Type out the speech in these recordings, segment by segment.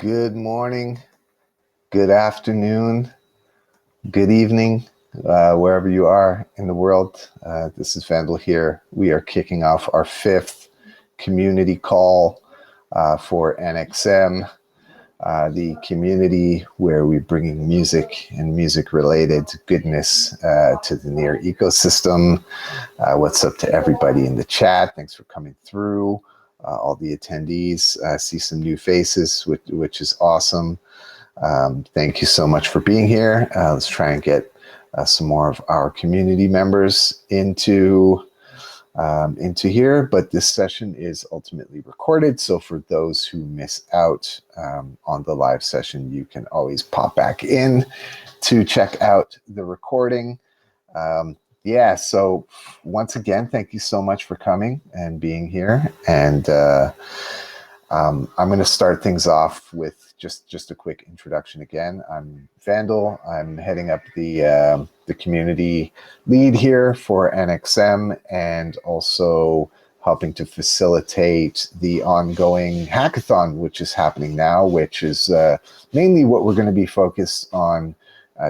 Good morning, good afternoon, good evening, wherever you are in the world. This is Vandal here. We are kicking off our 5th community call for NxM, the community where we're bringing music and music-related goodness to the NEAR ecosystem. What's up to everybody in the chat? Thanks for coming through. All the attendees, see some new faces, which is awesome. Thank you so much for being here. Let's try and get some more of our community members into here, but this session is ultimately recorded. So for those who miss out on the live session, you can always pop back in to check out the recording. Yeah, so once again, thank you so much for coming and being here. And I'm going to start things off with just a quick introduction again. I'm Vandal. I'm heading up the community lead here for NxM and also helping to facilitate the ongoing hackathon, which is happening now, which is mainly what we're going to be focused on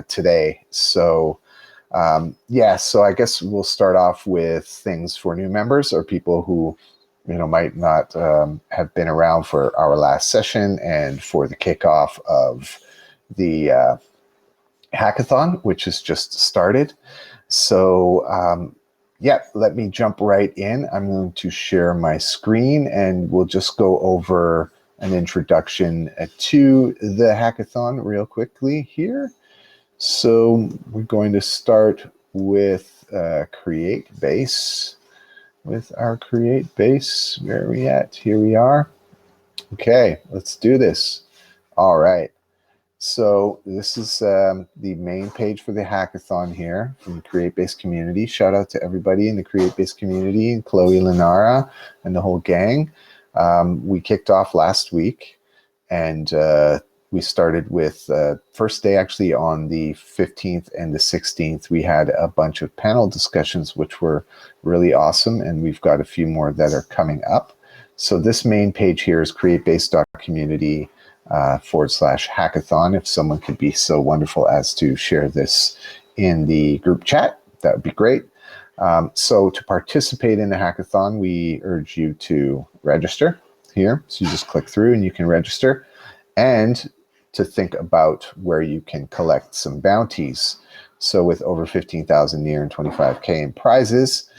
today. So yeah, so I guess we'll start off with things for new members or people who might not have been around for our last session and for the kickoff of the hackathon, which has just started. So yeah, let me jump right in. I'm going to share my screen and we'll just go over an introduction to the hackathon real quickly here. So we're going to start with Createbase. With our Createbase, where are we at? Here we are. Okay, let's do this. All right. So this is the main page for the hackathon here from the Createbase community. Shout out to everybody in the Createbase community, and Chloe Lenara and the whole gang. We kicked off last week, and we started with first day actually on the 15th and the 16th. We had a bunch of panel discussions, which were really awesome. And we've got a few more that are coming up. So this main page here is createbase.community/hackathon. If someone could be so wonderful as to share this in the group chat, that would be great. So to participate in the hackathon, we urge you to register here. So you just click through and you can register. And to think about where you can collect some bounties. So with over 15,000 NEAR and 25K in prizes,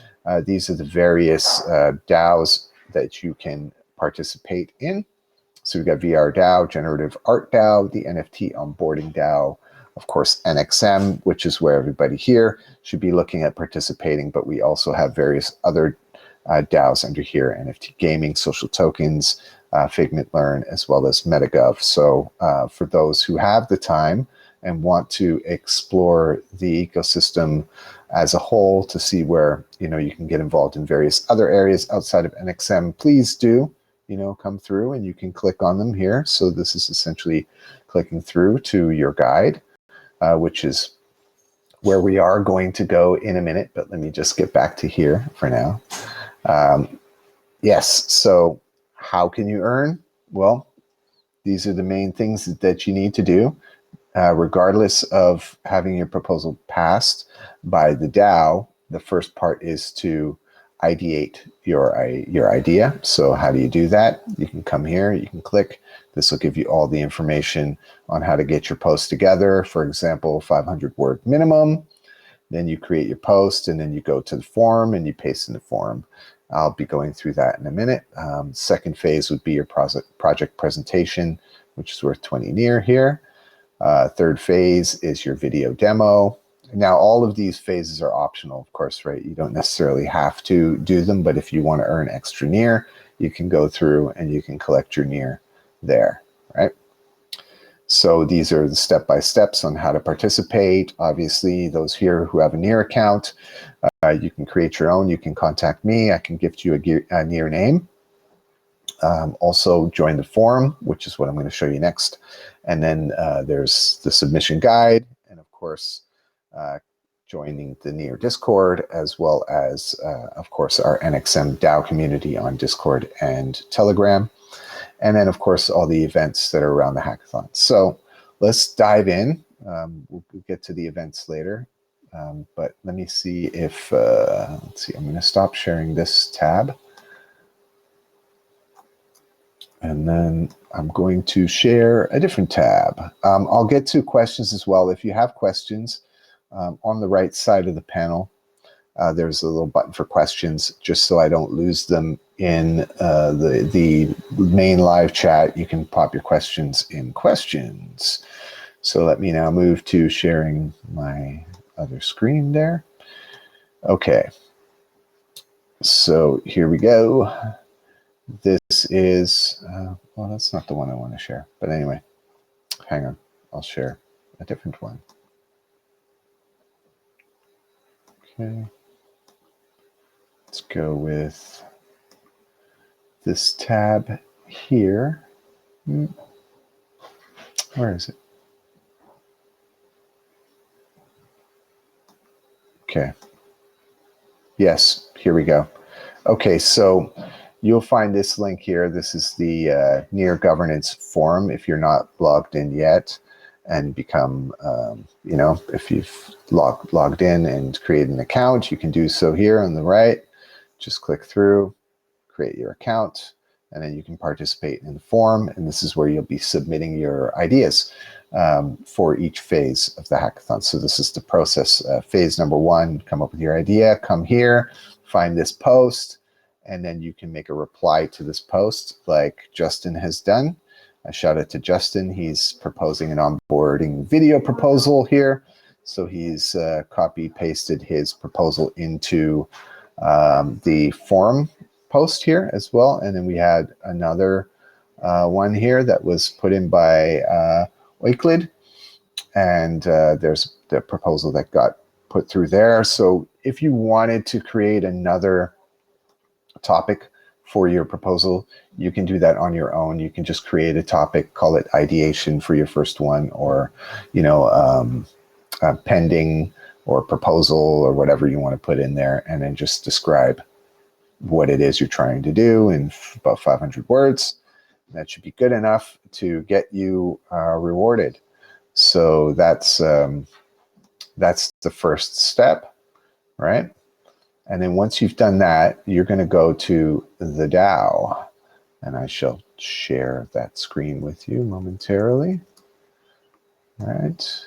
these are the various DAOs that you can participate in. So we've got VR DAO, Generative Art DAO, the NFT Onboarding DAO, of course, NxM, which is where everybody here should be looking at participating, but we also have various other DAOs under here, NFT Gaming, Social Tokens, Figment Learn, as well as MetaGov. So for those who have the time and want to explore the ecosystem as a whole to see where you can get involved in various other areas outside of NxM, please do come through and you can click on them here. So this is essentially clicking through to your guide, which is where we are going to go in a minute, but let me just get back to here for now. Yes, so how can you earn? Well, these are the main things that you need to do. Regardless of having your proposal passed by the DAO, the first part is to ideate your idea. So how do you do that? You can come here, you can click. This will give you all the information on how to get your post together. For example, 500 word minimum. Then you create your post and then you go to the forum and you paste in the forum. I'll be going through that in a minute. Second phase would be your project presentation, which is worth 20 NEAR here. Third phase is your video demo. Now, all of these phases are optional, of course, right? You don't necessarily have to do them, but if you want to earn extra NEAR, you can go through and you can collect your NEAR there, right? So these are the step-by-steps on how to participate. Obviously, those here who have a NEAR account, you can create your own. You can contact me. I can gift you a NEAR name. Also join the forum, which is what I'm going to show you next. And then there's the submission guide, and of course, joining the NEAR Discord, as well as, of course, our NxM DAO community on Discord and Telegram. and then of course all the events that are around the hackathon. So let's dive in. We'll get to the events later, but let me see if, let's see, I'm going to stop sharing this tab. And then I'm going to share a different tab. I'll get to questions as well. If you have questions, on the right side of the panel, there's a little button for questions, just so I don't lose them in the main live chat. You can pop your questions in questions. So let me now move to sharing my other screen there. Okay, so here we go. This is, well, that's not the one I want to share, but anyway, hang on, I'll share a different one. Okay, let's go with this tab here. Where is it? Okay. Yes, here we go. Okay, so you'll find this link here. This is the NEAR governance forum if you're not logged in yet, and become, you know, if you've logged in and created an account, you can do so here on the right. Just click through, create your account, and then you can participate in the forum. And this is where you'll be submitting your ideas for each phase of the hackathon. So this is the process. Phase number 1, come up with your idea, come here, find this post, and then you can make a reply to this post like Justin has done. A shout out to Justin. He's proposing an onboarding video proposal here. So he's copy pasted his proposal into the forum post here as well. And then we had another one here that was put in by Euclid, and there's the proposal that got put through there. So if you wanted to create another topic for your proposal, you can do that on your own. You can just create a topic, call it ideation for your first one, or, you know, pending or proposal or whatever you want to put in there, and then just describe what it is you're trying to do in about 500 words. That should be good enough to get you rewarded. So that's the first step, right? And then once you've done that, you're going to go to the DAO, and I shall share that screen with you momentarily. All right.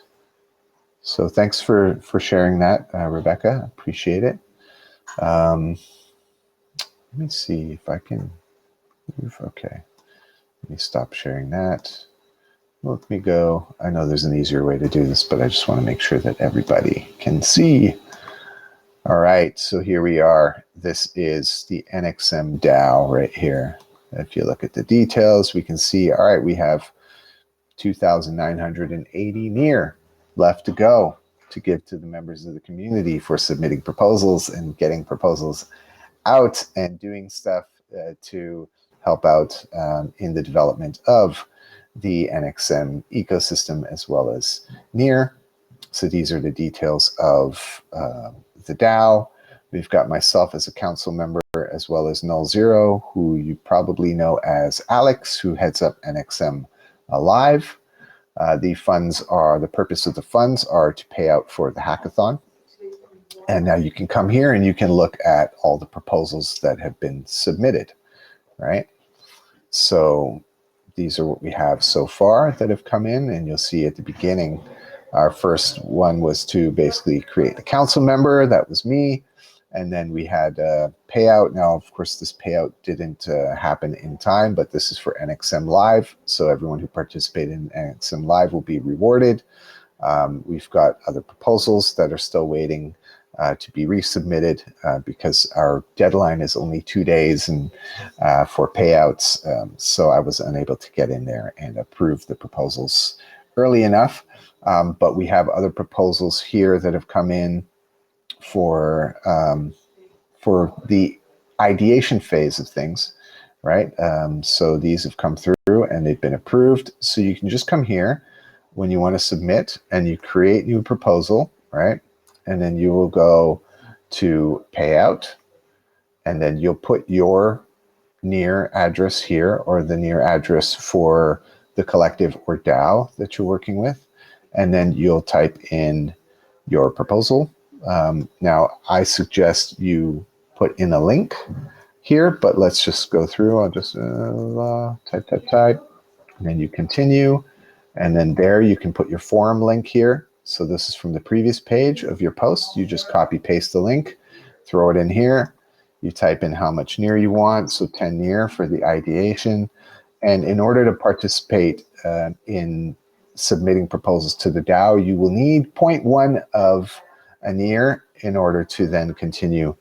So thanks for sharing that, Rebecca. Appreciate it. Let me see if I can move. Okay. Let me stop sharing that. Let me go. I know there's an easier way to do this, but I just want to make sure that everybody can see. All right, so here we are. This is the NxM DAO right here. If you look at the details, we can see, all right, we have 2,980 NEAR left to go to give to the members of the community for submitting proposals and getting proposals out and doing stuff to help out in the development of the NxM ecosystem as well as NEAR. So these are the details of the DAO. We've got myself as a council member, as well as Null Zero, who you probably know as Alex, who heads up NxM Live. The purpose of the funds are to pay out for the hackathon. And now you can come here and you can look at all the proposals that have been submitted, right? So these are what we have so far that have come in, and you'll see at the beginning, our first one was to basically create a council member. That was me. And then we had a payout. Now, of course, this payout didn't happen in time, but this is for NxM Live. So everyone who participated in NxM Live will be rewarded. We've got other proposals that are still waiting to be resubmitted because our deadline is only 2 days and for payouts. So I was unable to get in there and approve the proposals early enough. But we have other proposals here that have come in for the ideation phase of things, right? So these have come through and they've been approved. So you can just come here when you want to submit and you create new proposal, right? And then you will go to payout, and then you'll put your NEAR address here, or the NEAR address for the collective or DAO that you're working with, and then you'll type in your proposal. Now, I suggest you put in a link here, but let's just go through. I'll just type, and then you continue, and then there you can put your forum link here. So this is from the previous page of your post. You just copy paste the link, throw it in here. You type in how much NEAR you want, so 10 NEAR for the ideation. And in order to participate in submitting proposals to the DAO, you will need 0.1 of a NEAR in order to then continue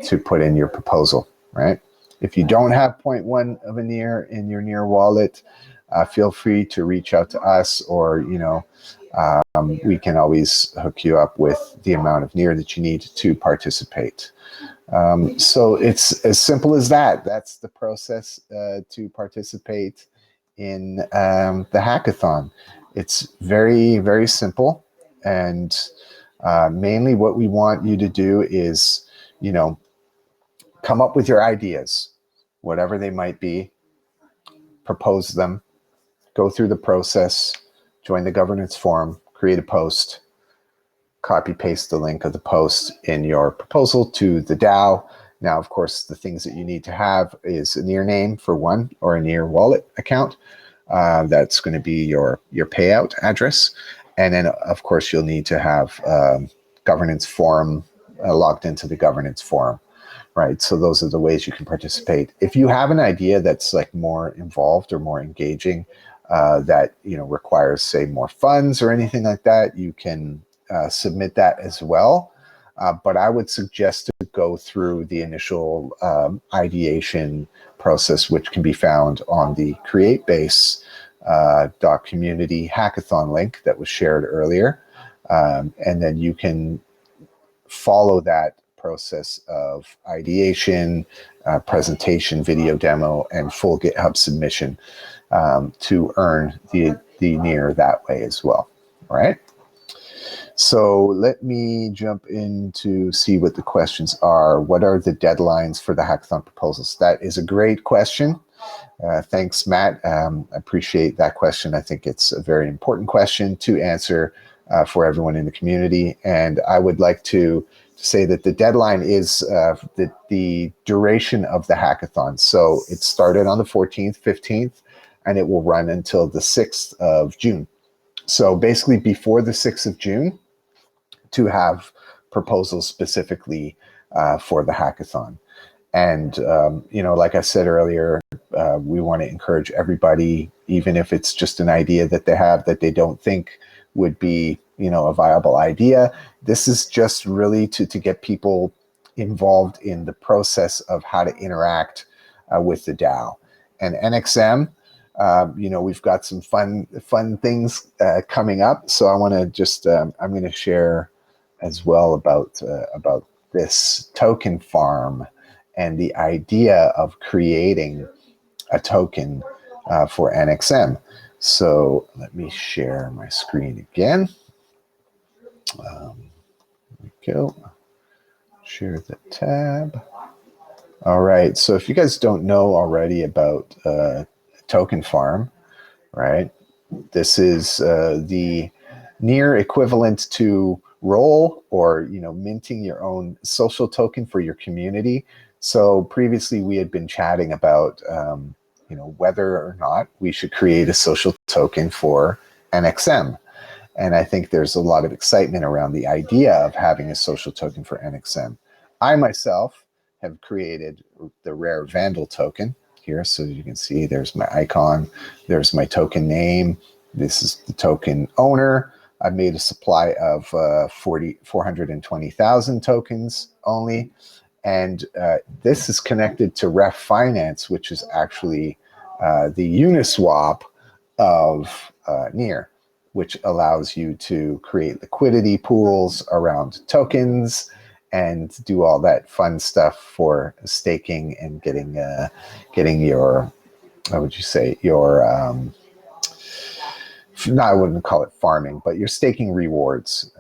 to put in your proposal, right? If you don't have 0.1 of a NEAR in your NEAR wallet, feel free to reach out to us, or we can always hook you up with the amount of NEAR that you need to participate. So it's as simple as that. That's the process to participate in the hackathon. It's very, very simple, and mainly what we want you to do is, come up with your ideas, whatever they might be, propose them, go through the process, join the governance forum, create a post, copy paste the link of the post in your proposal to the DAO. Now, of course, the things that you need to have is a NEAR name for one, or a NEAR wallet account. That's going to be your payout address. And then, of course, you'll need to have governance forum logged into the governance forum, right? So those are the ways you can participate. If you have an idea that's like more involved or more engaging, that requires, say, more funds or anything like that, you can submit that as well. But I would suggest to go through the initial ideation process, which can be found on the Createbase .community hackathon link that was shared earlier. And then you can follow that process of ideation, presentation, video demo, and full GitHub submission to earn the NEAR that way as well. All right. So let me jump in to see what the questions are. What are the deadlines for the hackathon proposals? That is a great question. Thanks, Matt. I appreciate that question. I think it's a very important question to answer for everyone in the community. And I would like to say that the deadline is the duration of the hackathon. So it started on the 14th, 15th, and it will run until the 6th of June. So basically before the 6th of June, to have proposals specifically for the hackathon. And, like I said earlier, we want to encourage everybody, even if it's just an idea that they have that they don't think would be, a viable idea. This is just really to get people involved in the process of how to interact with the DAO. And NxM, we've got some fun things coming up. So I want to just, I'm going to share as well about this token farm and the idea of creating a token for NxM. So let me share my screen again. There we go. Share the tab. All right. So if you guys don't know already about token farm, right? This is the NEAR equivalent to Roll, or minting your own social token for your community. So previously we had been chatting about whether or not we should create a social token for NxM. And I think there's a lot of excitement around the idea of having a social token for NxM. I myself have created the rare Vandal token here. So you can see there's my icon, there's my token name. This is the token owner. I've made a supply of 420,000 tokens only. And this is connected to Ref Finance, which is actually the Uniswap of NEAR, which allows you to create liquidity pools around tokens and do all that fun stuff for staking and getting your, how would you say, your no, I wouldn't call it farming, but you're staking rewards,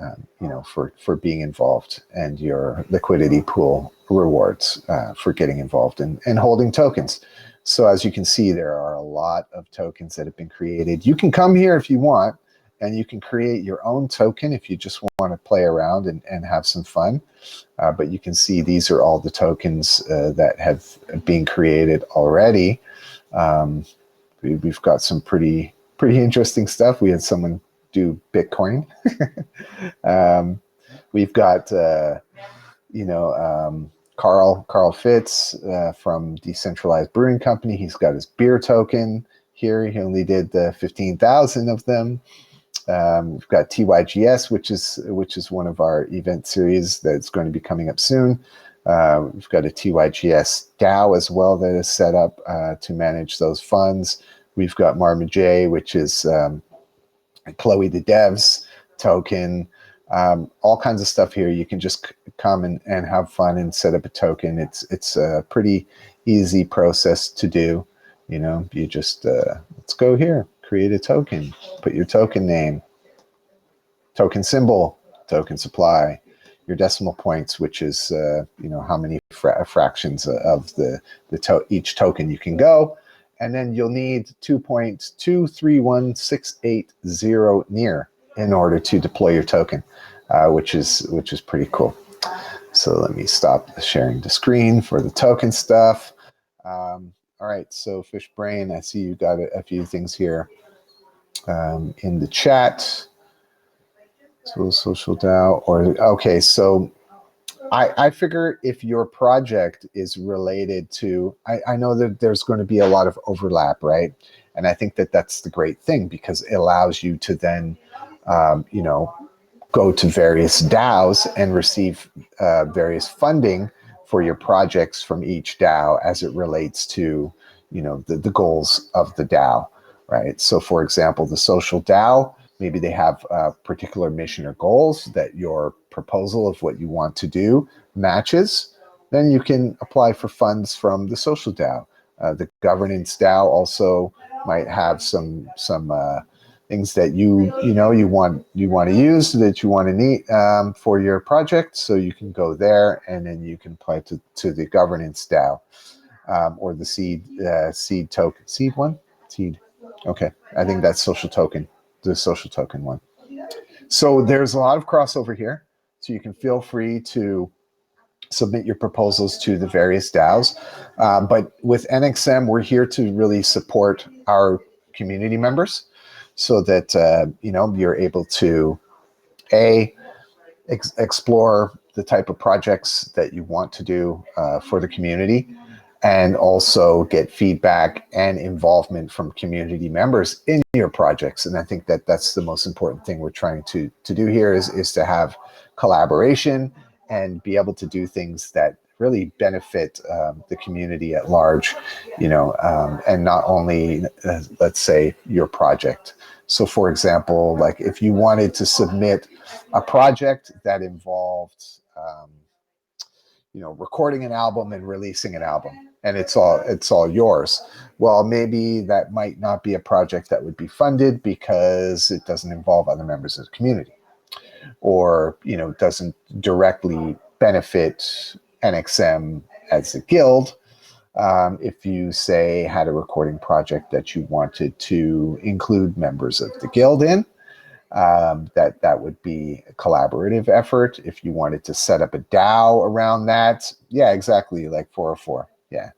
for being involved, and your liquidity pool rewards for getting involved and holding tokens. So as you can see, there are a lot of tokens that have been created. You can come here if you want, and you can create your own token if you just want to play around and have some fun. But you can see these are all the tokens that have been created already. We've got some pretty interesting stuff. We had someone do Bitcoin. We've got Carl Fitz from Decentralized Brewing Company. He's got his beer token here. He only did 15,000 of them. We've got TYGS, which is one of our event series that's going to be coming up soon. We've got a TYGS DAO as well that is set up to manage those funds. We've got Marma J, which is Chloe the Dev's token. All kinds of stuff here. You can just come and have fun and set up a token. It's a pretty easy process to do. You just let's go here, create a token, put your token name, token symbol, token supply, your decimal points, which is how many fractions of each token you can go, and then you'll need 2.231680 near in order to deploy your token, which is pretty cool. So let me stop sharing the screen for the token stuff. All right, so Fishbrain, I see you got a few things here in the chat. So social DAO, okay, so I figure if your project is related to, I know that there's going to be a lot of overlap, right? And I think that that's the great thing, because it allows you to then, go to various DAOs and receive various funding for your projects from each DAO as it relates to, the goals of the DAO, right? So for example, the social DAO, maybe they have a particular mission or goals that your proposal of what you want to do matches, then you can apply for funds from the social DAO. The governance DAO also might have some things that you want to use, that you want to need for your project. So you can go there, and then you can apply to the governance DAO or the seed token. Seed one? Seed. Okay, I think that's social token, the social token one. So there's a lot of crossover here. So you can feel free to submit your proposals to the various DAOs. But with NxM, we're here to really support our community members, so that you're able to explore the type of projects that you want to do for the community, and also get feedback and involvement from community members in your projects. And I think that that's the most important thing we're trying to do here is to have collaboration and be able to do things that really benefit the community at large, and not only, let's say, your project. So for example, like if you wanted to submit a project that involved, recording an album and releasing an album, and it's all yours. Well, maybe that might not be a project that would be funded because it doesn't involve other members of the community, or doesn't directly benefit NxM as a guild. If you say had a recording project that you wanted to include members of the guild in, that would be a collaborative effort. If you wanted to set up a DAO around that, yeah, exactly, like 404, yeah.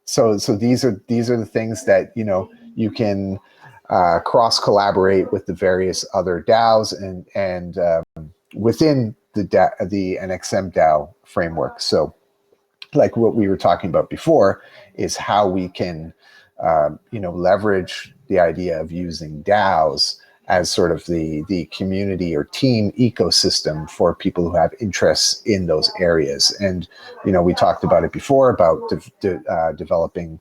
So these are the things that you can cross collaborate with the various other DAOs and within the NxM DAO framework. So, like what we were talking about before, is how we can leverage the idea of using DAOs as sort of the community or team ecosystem for people who have interests in those areas. And we talked about it before about developing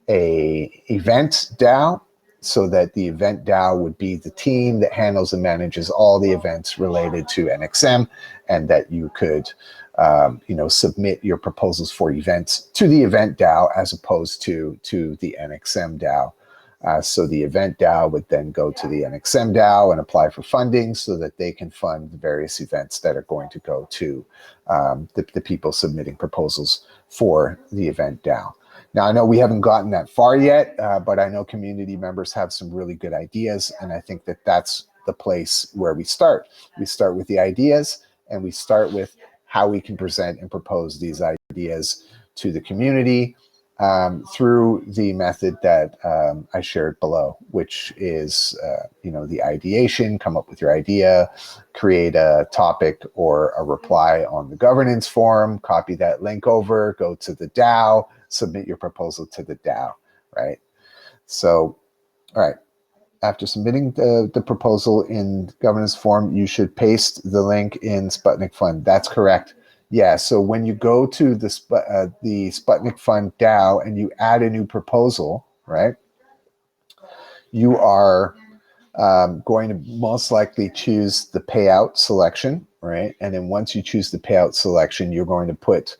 a event DAO, so that the event DAO would be the team that handles and manages all the events related to NxM, and that you could submit your proposals for events to the event DAO as opposed to the NxM DAO. So the event DAO would then go to the NxM DAO and apply for funding so that they can fund the various events that are going to go to the people submitting proposals for the event DAO. Now, I know we haven't gotten that far yet, but I know community members have some really good ideas, and I think that that's the place where we start. We start with the ideas, and we start with how we can present and propose these ideas to the community through the method that I shared below, which is, the ideation, come up with your idea, create a topic or a reply on the governance forum, copy that link over, go to the DAO, submit your proposal to the DAO, right? So, all right. After submitting the proposal in governance form, you should paste the link in Sputnik Fund. That's correct. Yeah, so when you go to the Sputnik Fund DAO and you add a new proposal, right, you are going to most likely choose the payout selection, right? And then once you choose the payout selection, you're going to put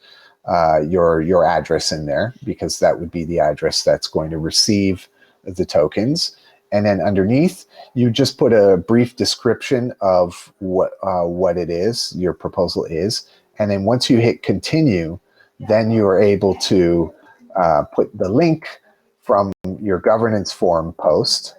your address in there, because that would be the address that's going to receive the tokens. And then underneath, you just put a brief description of what it is, your proposal is. And then once you hit continue, then you are able to put the link from your governance forum post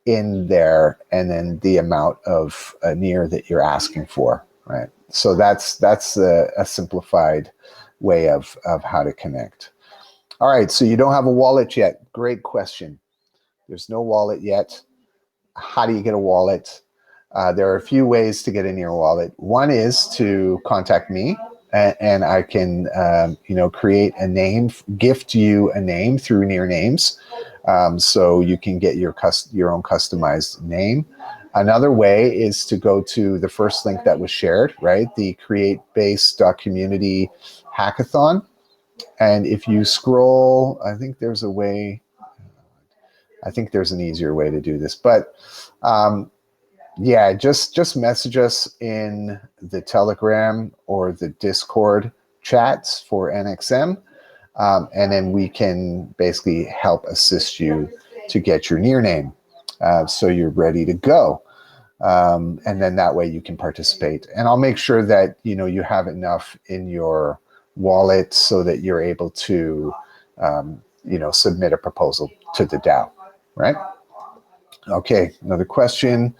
in there, and then the amount of NEAR that you're asking for, right? So that's a simplified way of how to connect. All right, so you don't have a wallet yet. Great question. There's no wallet yet. How do you get a wallet? There are a few ways to get a NEAR wallet. One is to contact me, and I can create a name, gift you a name through NEAR Names, so you can get your own customized name. Another way is to go to the first link that was shared, right? The Createbase.community hackathon. And if you scroll, I think there's a way, I think there's an easier way to do this, but yeah, just message us in the Telegram or the Discord chats for NxM, and then we can basically help assist you to get your NEAR name, so you're ready to go. And then that way you can participate. And I'll make sure that you have enough in your wallet so that you're able to submit a proposal to the DAO, right? Okay, another question.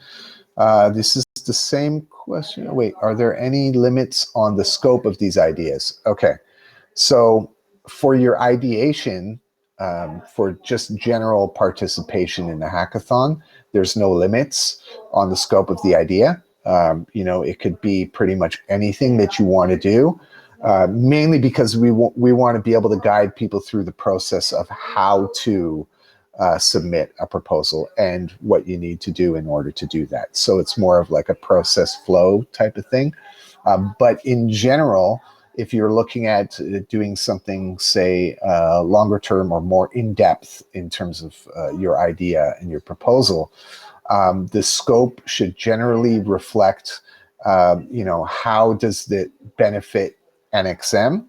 This is the same question. Wait, are there any limits on the scope of these ideas? Okay, so for your ideation, for just general participation in the hackathon, there's no limits on the scope of the idea. It could be pretty much anything that you want to do, mainly because we want to be able to guide people through the process of how to submit a proposal and what you need to do in order to do that. So it's more of like a process flow type of thing. But in general, if you're looking at doing something, say, longer term or more in depth in terms of your idea and your proposal, the scope should generally reflect, how does it benefit NxM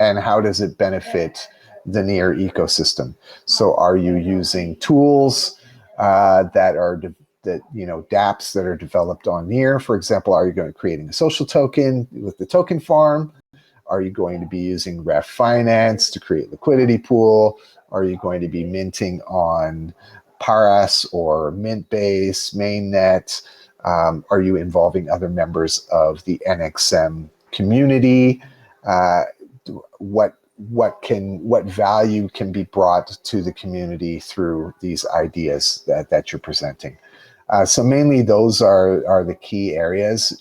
and how does it benefit the NEAR ecosystem. So are you using tools that are dApps that are developed on NEAR? For example, are you going to creating a social token with the token farm? Are you going to be using Ref Finance to create liquidity pool? Are you going to be minting on Paras or Mintbase, Mainnet? Are you involving other members of the NxM community? What value can be brought to the community through these ideas that you're presenting? So mainly those are the key areas.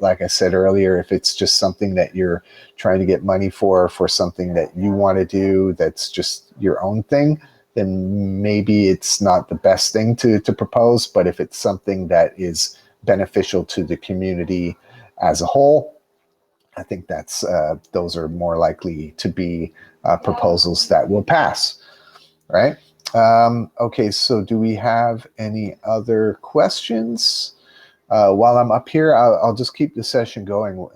Like I said earlier, if it's just something that you're trying to get money for something that you want to do that's just your own thing, then maybe it's not the best thing to propose. But if it's something that is beneficial to the community as a whole, I think those are more likely to be proposals that will pass, right? Okay, so do we have any other questions? While I'm up here, I'll just keep the session going.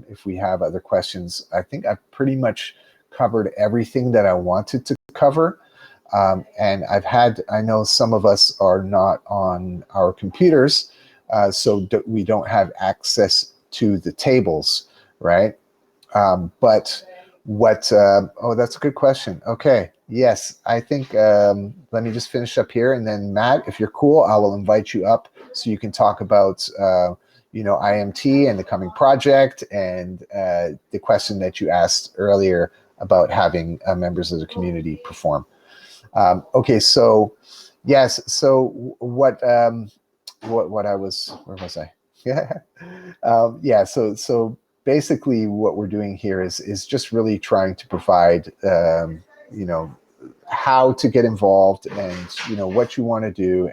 If we have other questions, I think I've pretty much covered everything that I wanted to cover. And I know some of us are not on our computers, so we don't have access to the tables, right? But Oh, that's a good question. Okay. Yes, I think, let me just finish up here. And then Matt, if you're cool, I will invite you up so you can talk about, IMT and the coming project and the question that you asked earlier about having members of the community perform. Okay. So yes. So what I was, where was I? Yeah. Yeah. So basically what we're doing here is just really trying to provide, how to get involved and, what you want to do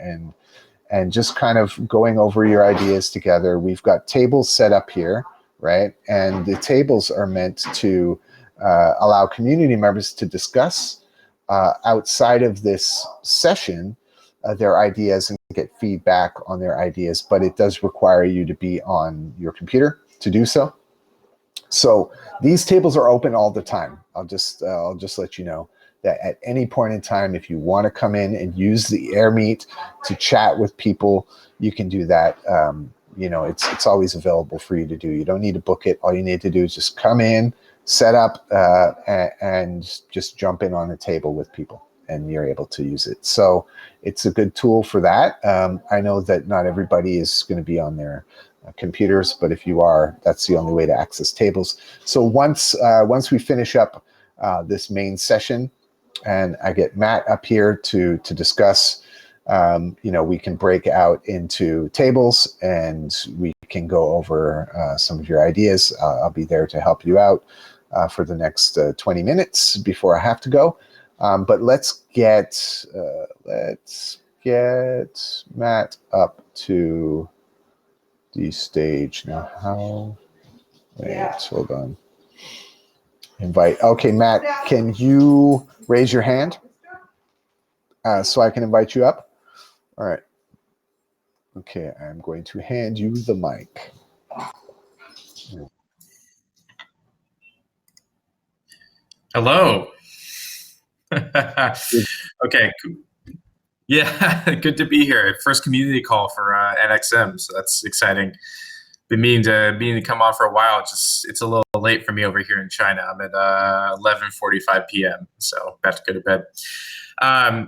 and just kind of going over your ideas together. We've got tables set up here, right? And the tables are meant to allow community members to discuss outside of this session their ideas and get feedback on their ideas, but it does require you to be on your computer to do so. So these tables are open all the time. I'll just let you know that at any point in time, if you want to come in and use the AirMeet to chat with people, you can do that. It's always available for you to do. You don't need to book it. All you need to do is just come in, set up, and just jump in on the table with people, and you're able to use it. So it's a good tool for that. I know that not everybody is going to be on their computers, but if you are, that's the only way to access tables. So once we finish up this main session, and I get Matt up here to discuss, we can break out into tables and we can go over some of your ideas. I'll be there to help you out for the next 20 minutes before I have to go. But let's get Matt up to the stage now. Hold on. Invite. Okay, Matt, can you raise your hand so I can invite you up? All right. Okay, I'm going to hand you the mic. Hello. Okay. Yeah, good to be here. First community call for NxM, so that's exciting. Been meaning to come on for a while. It's a little late for me over here in China. I'm at 11:45 p.m., so about to go to bed.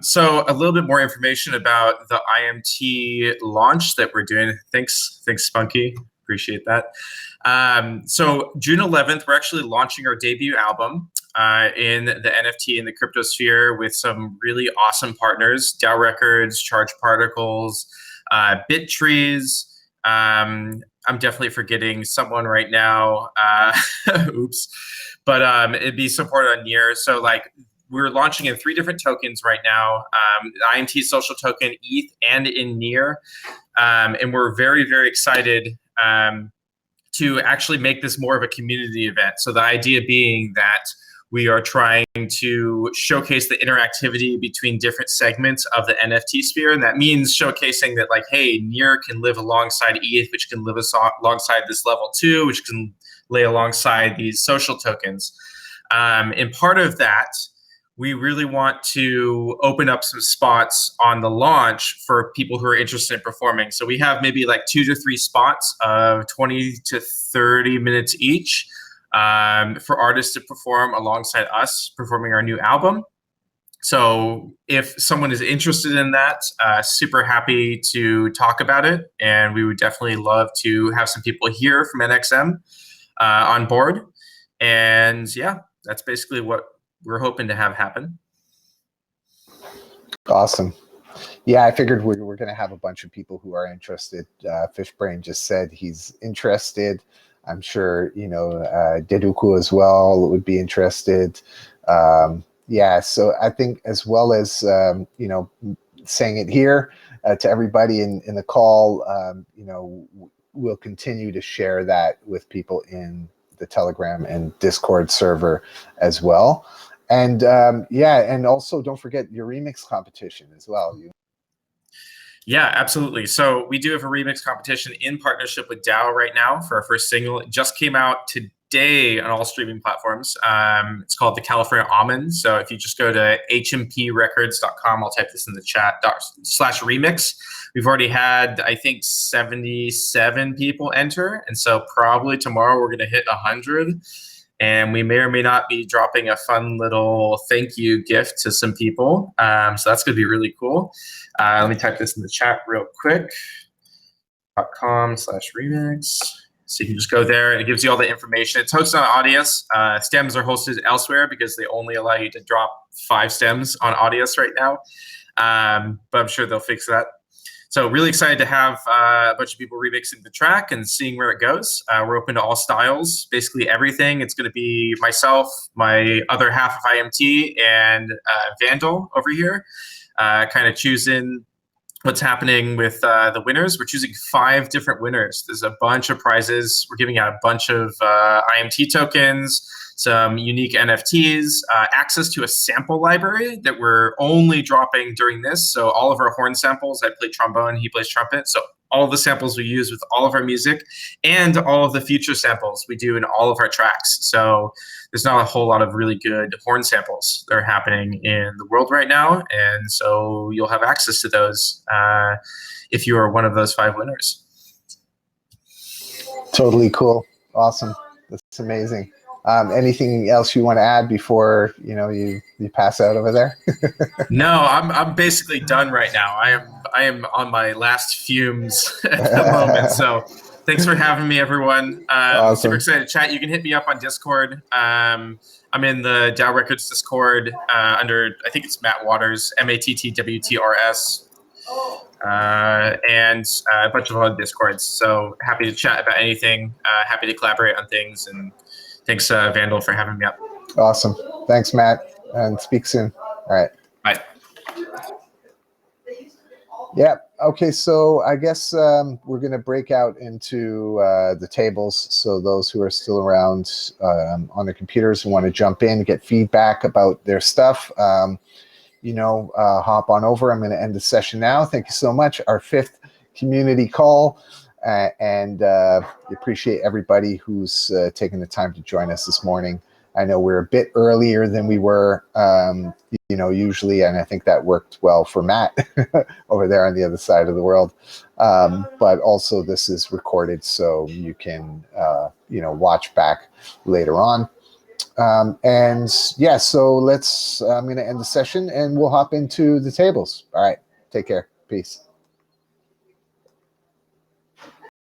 So a little bit more information about the IMT launch that we're doing. Thanks, Spunky. Appreciate that. So June 11th, we're actually launching our debut album in the NFT and the crypto sphere with some really awesome partners: DAO Records, Charge Particles, BitTrees. I'm definitely forgetting someone right now. Oops. But it'd be supported on Near. So we're launching in 3 different tokens right now: the IMT social token, ETH, and in Near. And we're very, very excited to actually make this more of a community event. So the idea being that we are trying to showcase the interactivity between different segments of the NFT sphere. And that means showcasing that hey, Near can live alongside ETH, which can live alongside this level 2, which can lay alongside these social tokens. And part of that, we really want to open up some spots on the launch for people who are interested in performing. So we have maybe 2 to 3 spots of 20 to 30 minutes each for artists to perform alongside us performing our new album. So if someone is interested in that, super happy to talk about it. And we would definitely love to have some people here from NxM on board. And yeah, that's basically what we're hoping to have happen. Awesome. Yeah, I figured we're going to have a bunch of people who are interested. Fishbrain just said he's interested. I'm sure, Deduku as well would be interested. Yeah, so I think as well as, saying it here to everybody in the call, we'll continue to share that with people in the Telegram and Discord server as well. And and also don't forget your remix competition as well. Yeah, absolutely. So we do have a remix competition in partnership with DAO right now for our first single. It just came out today on all streaming platforms. It's called The California Almond. So if you just go to hmprecords.com, I'll type this in the chat, /remix. We've already had, I think, 77 people enter. And so probably tomorrow we're going to hit 100. And we may or may not be dropping a fun little thank you gift to some people. So that's going to be really cool. Let me type this in the chat real quick. .com/remix. So you can just go there and it gives you all the information. It's hosted on Audius. Stems are hosted elsewhere because they only allow you to drop 5 stems on Audius right now. But I'm sure they'll fix that. So really excited to have a bunch of people remixing the track and seeing where it goes. We're open to all styles, basically everything. It's going to be myself, my other half of IMT, and Vandal over here, kind of choosing what's happening with the winners. We're choosing 5 different winners. There's a bunch of prizes. We're giving out a bunch of IMT tokens, some unique NFTs, access to a sample library that we're only dropping during this. So all of our horn samples, I play trombone, he plays trumpet. So all of the samples we use with all of our music and all of the future samples we do in all of our tracks. So there's not a whole lot of really good horn samples that are happening in the world right now. And so you'll have access to those if you are one of those 5 winners. Totally cool. Awesome. That's amazing. Anything else you want to add before you pass out over there? No, I'm basically done right now. I am on my last fumes at the moment. So thanks for having me, everyone. Awesome. Super excited to chat. You can hit me up on Discord. I'm in the DAO Records Discord under, I think it's Matt Waters, MATTWTRS, and a bunch of other Discords. So happy to chat about anything. Happy to collaborate on things. And thanks, Vandal, for having me up. Awesome. Thanks, Matt, and speak soon. All right. Bye. Yeah. Okay. So I guess we're going to break out into the tables. So those who are still around on their computers and want to jump in, get feedback about their stuff, hop on over. I'm going to end the session now. Thank you so much. Our 5th community call. And appreciate everybody who's taken the time to join us this morning. I know we're a bit earlier than we were, usually, and I think that worked well for Matt over there on the other side of the world. But also, this is recorded, so you can, watch back later on. And yeah, so I'm going to end the session, and we'll hop into the tables. All right, take care. Peace.